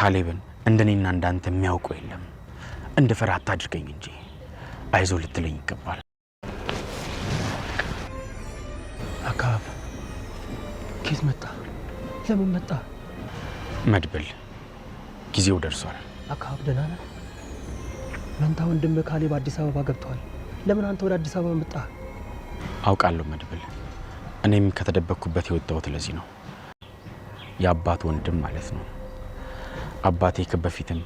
ካሌብን እንደኔና እንዳንተ የሚያውቀው የለም። እንድፈራ አታድርገኝ እንጂ አይዞ ልትለኝ ይገባል። አካብ ኬት መጣ? ለምን መጣ? መድብል ጊዜው ደርሷል። አካብ ደህና ነህ? መንታ ወንድም ካሌብ አዲስ አበባ ገብቷል። ለምን አንተ ወደ አዲስ አበባ መጣ? አውቃለሁ መድብል፣ እኔም ከተደበቅኩበት የወጣሁት ለዚህ ነው። የአባት ወንድም ማለት ነው። አባቴ ከበፊትም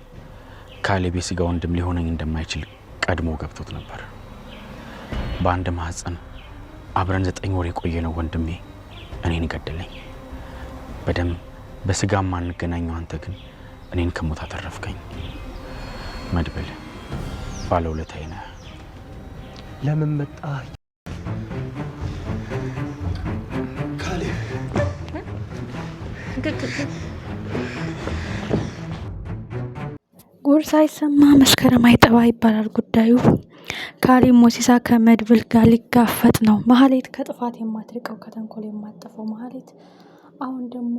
ካሌብ የስጋ ወንድም ሊሆነኝ እንደማይችል ቀድሞ ገብቶት ነበር። በአንድ ማህፀን አብረን 9 ወር የቆየነው ወንድሜ እኔን ገደለኝ። በደም በስጋም ማንገናኘው አንተ ግን እኔን ከሞት አተረፍከኝ። መድብል ባለውለታዬ ነህ። ለምን መጣ? ካሌብ ጉር ሳይሰማ መስከረም አይጠባ ይባላል ጉዳዩ። ካሌብ ሞሲሳ ከመድብል ጋር ሊጋፈጥ ነው። ማህሌት ከጥፋት የማትርቀው ከተንኮል የማትጠፋው ማህሌት አሁን ደግሞ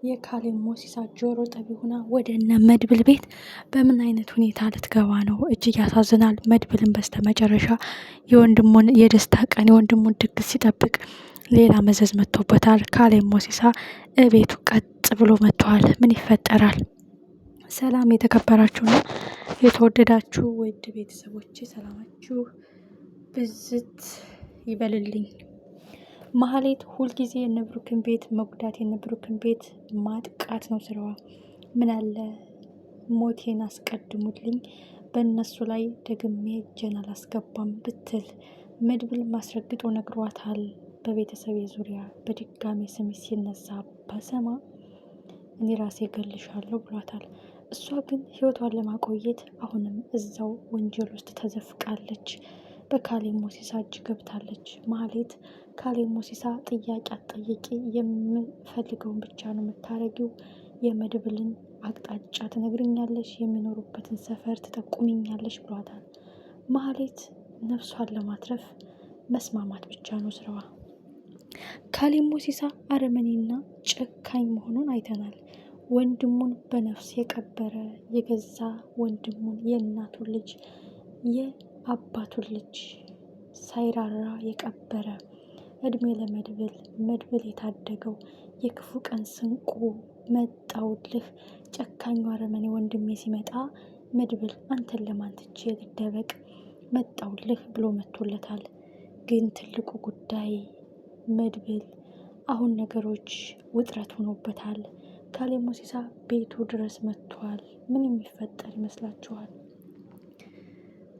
የካሌብ ሞሲሳ ጆሮ ጠቢ ሆና ወደነ መድብል ቤት በምን አይነት ሁኔታ ልትገባ ነው? እጅግ ያሳዝናል። መድብልን በስተመጨረሻ የወንድሙን የደስታ ቀን የወንድሙን ድግስ ሲጠብቅ ሌላ መዘዝ መጥቶበታል። ካሌብ ሞሲሳ እቤቱ ቀጥ ብሎ መጥቷል። ምን ይፈጠራል? ሰላም የተከበራችሁና የተወደዳችሁ ውድ ቤተሰቦቼ ሰላማችሁ ብዝት ይበልልኝ። ማህሌት ሁልጊዜ የነብሩክን ቤት መጉዳት የነብሩክን ቤት ማጥቃት ነው ስራዋ። ምን አለ ሞቴን አስቀድሙልኝ፣ በእነሱ ላይ ደግሜ እጄን አላስገባም ብትል መድብል ማስረግጦ ነግሯታል። በቤተሰቤ ዙሪያ በድጋሚ ስም ሲነሳ በሰማ እኔ ራሴ ገልሻለሁ ብሏታል። እሷ ግን ህይወቷን ለማቆየት አሁንም እዛው ወንጀል ውስጥ ተዘፍቃለች። በካሌብ ሞሲሳ እጅ ገብታለች። ማህሌት ካሌብ ሞሲሳ ጥያቄ አትጠይቂ፣ የምፈልገውን ብቻ ነው የምታረጊው፣ የመድብልን አቅጣጫ ትነግርኛለሽ፣ የሚኖሩበትን ሰፈር ትጠቁሚኛለሽ ብሏታል። ማህሌት ነፍሷን ለማትረፍ መስማማት ብቻ ነው ስራዋ። ካሌብ ሞሲሳ አረመኔና ጨካኝ መሆኑን አይተናል። ወንድሙን በነፍስ የቀበረ የገዛ ወንድሙን የእናቱን ልጅ የአባቱን ልጅ ሳይራራ የቀበረ እድሜ ለመድብል። መድብል የታደገው የክፉ ቀን ስንቁ መጣውልህ። ጨካኙ አረመኔ ወንድሜ ሲመጣ መድብል አንተን ለማን ትቼ ልደበቅ መጣውልህ ብሎ መጥቶለታል። ግን ትልቁ ጉዳይ መድብል አሁን ነገሮች ውጥረት ሆኖበታል። ካሌብ ሞሲሳ ቤቱ ድረስ መጥቷል። ምን የሚፈጠር ይመስላችኋል?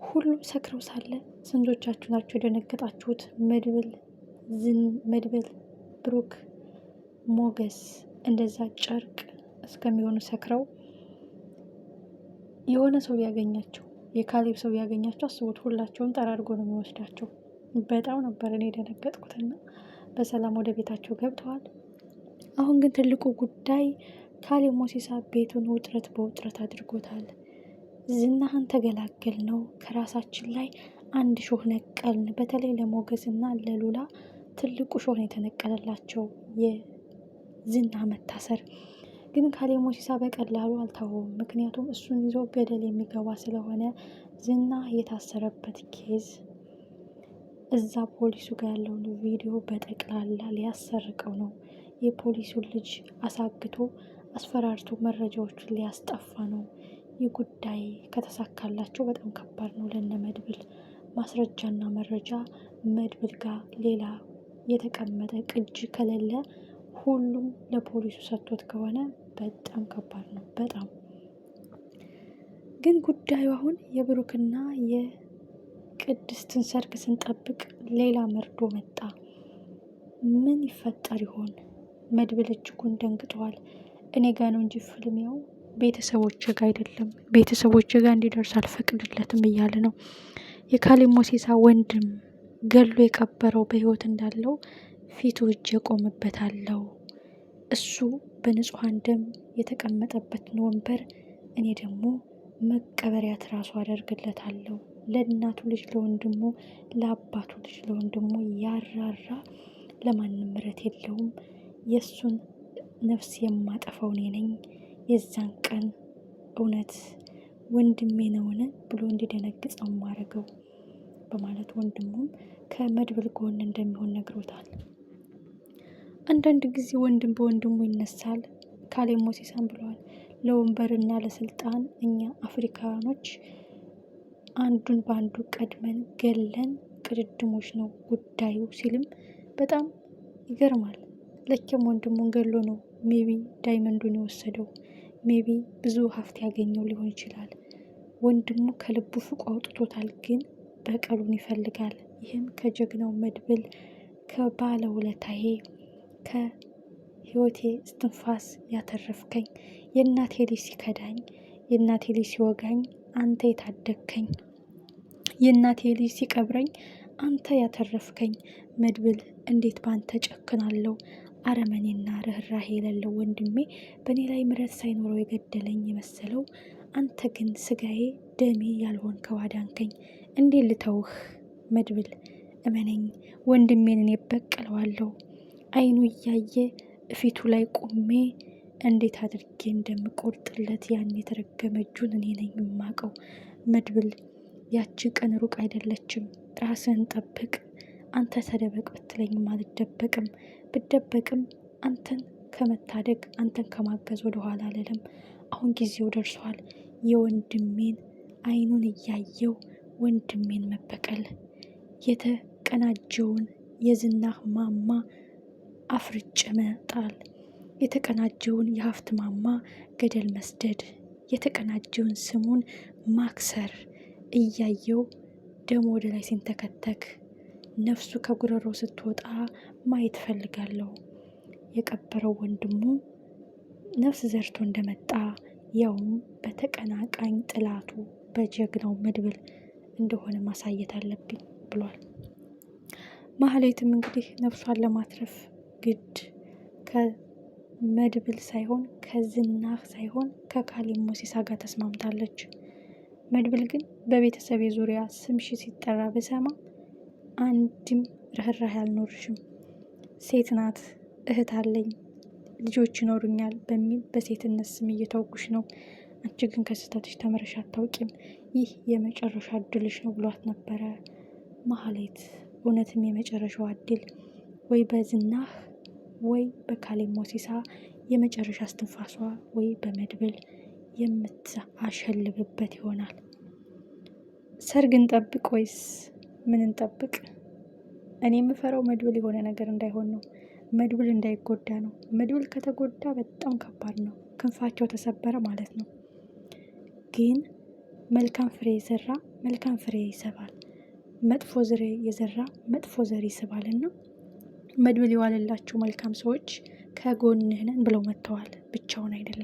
ሁሉም ሰክረው ሳለ ስንቶቻችሁ ናችሁ የደነገጣችሁት? መድብል፣ ብሩክ፣ ሞገስ እንደዛ ጨርቅ እስከሚሆኑ ሰክረው የሆነ ሰው ቢያገኛቸው የካሌብ ሰው ቢያገኛቸው አስቡት፣ ሁላቸውም ጠራርጎ ነው የሚወስዳቸው። በጣም ነበር እኔ የደነገጥኩትና በሰላም ወደ ቤታቸው ገብተዋል። አሁን ግን ትልቁ ጉዳይ ካሌብ ሞሲሳ ቤቱን ውጥረት በውጥረት አድርጎታል። ዝናህን ተገላገል ነው፣ ከራሳችን ላይ አንድ ሾህ ነቀልን። በተለይ ለሞገስ እና ለሉላ ትልቁ ሾህ ነው የተነቀለላቸው፣ የዝና መታሰር። ግን ካሌብ ሞሲሳ በቀላሉ አልተወውም። ምክንያቱም እሱን ይዞ ገደል የሚገባ ስለሆነ ዝና የታሰረበት ኬዝ እዛ ፖሊሱ ጋር ያለውን ቪዲዮ በጠቅላላ ሊያሰርቀው ነው። የፖሊሱን ልጅ አሳግቶ አስፈራርቶ መረጃዎቹን ሊያስጠፋ ነው። ይህ ጉዳይ ከተሳካላቸው በጣም ከባድ ነው ለነ መድብል። ማስረጃና መረጃ መድብል ጋር ሌላ የተቀመጠ ቅጅ ከሌለ ሁሉም ለፖሊሱ ሰጥቶት ከሆነ በጣም ከባድ ነው። በጣም ግን ጉዳዩ አሁን የብሩክና የቅድስትን ሰርግ ስንጠብቅ ሌላ መርዶ መጣ። ምን ይፈጠር ይሆን? መድብል እጅጉን ደንግጠዋል። እኔ ጋ ነው እንጂ ፍልሚያው ቤተሰቦች ጋ አይደለም፣ ቤተሰቦች ጋ እንዲደርስ አልፈቅድለትም እያለ ነው። የካሌብ ሞሲሳ ወንድም ገሎ የቀበረው በህይወት እንዳለው ፊቱ እጅ የቆምበታለው። እሱ በንጹሐን ደም የተቀመጠበትን ወንበር እኔ ደግሞ መቀበሪያ ትራሱ አደርግለታለሁ። ለእናቱ ልጅ ለወንድሙ፣ ለአባቱ ልጅ ለወንድሙ ያራራ ለማንም ምሕረት የለውም። የእሱን ነፍስ የማጠፋው እኔ ነኝ። የዛን ቀን እውነት ወንድሜ ነውን ብሎ እንዲደነግጥ ነው ማረገው በማለት ወንድሙም ከመድብል ጎን እንደሚሆን ነግሮታል። አንዳንድ ጊዜ ወንድም በወንድሙ ይነሳል። ካሌብ ሞሲሳን ብለዋል። ለወንበርና ለስልጣን እኛ አፍሪካኖች አንዱን በአንዱ ቀድመን ገለን ቅድድሞች ነው ጉዳዩ ሲልም በጣም ይገርማል። ለኬም ወንድሙን ገሎ ነው ሜቢ ዳይመንዱን የወሰደው። ሜቢ ብዙ ሀብት ያገኘው ሊሆን ይችላል። ወንድሙ ከልቡ ፍቆ አውጥቶታል፣ ግን በቀሉን ይፈልጋል። ይህም ከጀግናው መድብል ከባለውለታዬ ከህይወቴ እስትንፋስ ያተረፍከኝ፣ የእናቴ ልጅ ሲከዳኝ፣ የእናቴ ልጅ ሲወጋኝ አንተ የታደግከኝ፣ የእናቴ ልጅ ሲቀብረኝ አንተ ያተረፍከኝ፣ መድብል እንዴት ባንተ ጨክናለሁ? አረመኔና ርህራሄ የሌለው ወንድሜ በእኔ ላይ ምሕረት ሳይኖረው የገደለኝ የመሰለው አንተ ግን ስጋዬ ደሜ ያልሆንከው አዳንከኝ። እንዴት ልተውህ? መድብል እመነኝ፣ ወንድሜን እኔ በቀለዋለሁ። አይኑ እያየ እፊቱ ላይ ቆሜ እንዴት አድርጌ እንደምቆርጥለት ያን የተረገመ እጁን እኔ ነኝ የማውቀው። መድብል ያቺ ቀን ሩቅ አይደለችም። ራስህን ጠብቅ። አንተ ተደበቅ ብትለኝም አልደበቅም። ብደበቅም አንተን ከመታደግ አንተን ከማገዝ ወደኋላ አልልም። አሁን ጊዜው ደርሷል። የወንድሜን አይኑን እያየው ወንድሜን መበቀል፣ የተቀናጀውን የዝናህ ማማ አፍርጭ መጣል፣ የተቀናጀውን የሀብት ማማ ገደል መስደድ፣ የተቀናጀውን ስሙን ማክሰር እያየው ደሞ ወደ ላይ ሲንተከተክ ነፍሱ ከጉረሮ ስትወጣ ማየት ፈልጋለሁ። የቀበረው ወንድሙ ነፍስ ዘርቶ እንደመጣ ያውም በተቀናቃኝ ጥላቱ በጀግናው መድብል እንደሆነ ማሳየት አለብኝ ብሏል። ማህሌትም እንግዲህ ነፍሷን ለማትረፍ ግድ ከመድብል ሳይሆን ከዝናህ ሳይሆን ከካሌብ ሞሲሳ ጋር ተስማምታለች። መድብል ግን በቤተሰብ ዙሪያ ስምሽ ሲጠራ ብሰማ አንድም ርህራሄ አልኖርሽም፣ ሴት ናት፣ እህት አለኝ፣ ልጆች ይኖሩኛል በሚል በሴትነት ስም እየተወጉሽ ነው። አንቺ ግን ከስህተትሽ ተምረሽ አታውቂም። ይህ የመጨረሻ እድልሽ ነው ብሏት ነበረ። ማህሌት እውነትም የመጨረሻው እድል ወይ በዝናህ ወይ በካሌብ ሞሲሳ የመጨረሻ እስትንፋሷ ወይ በመድብል የምታሸልብበት ይሆናል። ሰርግ እንጠብቅ ወይስ ምን እንጠብቅ? እኔ የምፈራው መድብል የሆነ ነገር እንዳይሆን ነው። መድብል እንዳይጎዳ ነው። መድብል ከተጎዳ በጣም ከባድ ነው። ክንፋቸው ተሰበረ ማለት ነው። ግን መልካም ፍሬ የዘራ መልካም ፍሬ ይሰባል፣ መጥፎ ዘር የዘራ መጥፎ ዘር ይስባልና መድብል የዋለላቸው መልካም ሰዎች ከጎንህ ነን ብለው መጥተዋል። ብቻውን አይደለም።